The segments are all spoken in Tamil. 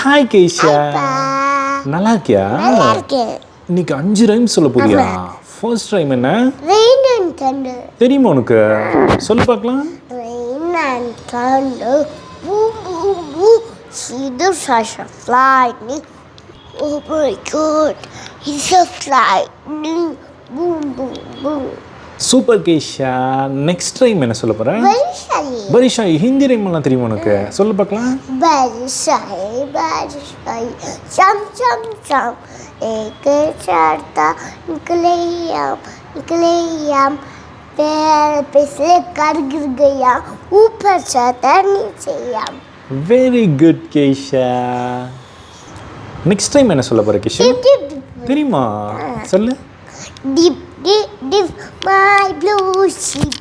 Hi Keshia. நல்லா இருக்கியா? நல்லா இருக்கேன். இன்னைக்கு 5 ரைம் சொல்ல போறியா? ஃபர்ஸ்ட் ரைம் என்ன? Rain and thunder. தெரியுமா உனக்கு? சொல்லு பார்க்கலாம். Rain and thunder. Boom boom boom. See the flash of lightning. Oh my God. It's a lightning. Boom boom boom. Super Keshia. Next rhyme என்ன சொல்ல போற? Barish Ayi. பரிஷ் ஆயி. ஹிந்தி ரைம் எல்லாம் தெரியுமா உனக்கு? சொல்லு பார்க்கலாம். Barish Ayi, Barish Ayi. Chum chum chum. Lekar chaatha nikale Pher Lekar गिर गया Upar chaatha neeche. Very good Keshia. Next time என்ன சொல்ல போற கேஷியா? தெரியுமா? சொல்லு. Dip dip dip my blue sheep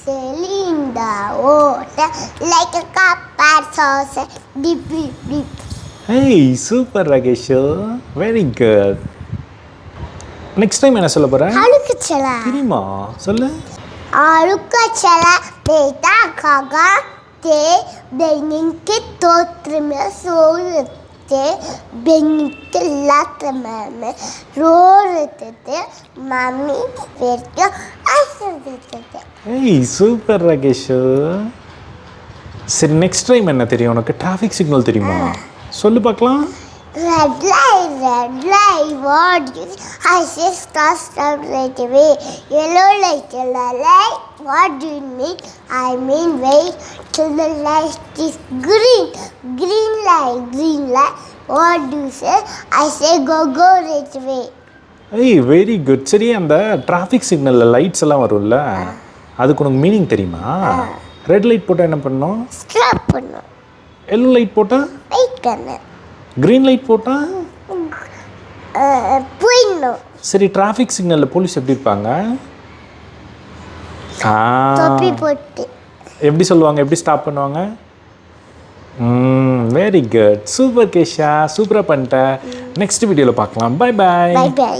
sailing the water like a copper saucer. Dip dip dip. Hey, super Ragesho. Very good. Next time என்ன சொல்ல போற? Aloo Kachaloo. தெரியுமா? சொல்லு. Aloo Kachaloo बेटा खागा ते Baingan के तोत्र में सो थे Baingan के लात में रो रहे थे मम्मी फिर क्या ऐसे देते थे. Hey, super Ragesho. சரி நெக்ஸ்ட் டைம் என்ன தெரியும் உனக்கு? டிராஃபிக் சிக்னல் தெரியுமா? சொல்லு பார்க்கலாம். Red light, what do you I say stop right away. Yellow light, what do you mean? I mean wait till the light is green. Green light, what do you say? I say go right away. ஏய் வெரி குட். சரி அந்த டிராஃபிக் சிக்னலில் லைட்ஸ் எல்லாம் வரும்ல, அதுக்கு உனக்கு மீனிங் தெரியுமா? ரெட் லைட் போட்டால் என்ன பண்ணணும்? ஸ்டாப் பண்ணணும். எல்லோ லைட் போட்டால் வெயிட் பண்ணணும். க்ரீன் லைட் போட்டால் போயிடணும். சரி டிராஃபிக் சிக்னலில் போலீஸ் எப்படி இருப்பாங்க? தொப்பி போட்டு எப்படி சொல்லுவாங்க? எப்படி ஸ்டாப் பண்ணுவாங்க? Very good. சூப்பர் கேஷா, சூப்பராக பண்ணிட்ட. நெக்ஸ்ட் வீடியோவில் பார்க்கலாம். Bye bye. Bye by.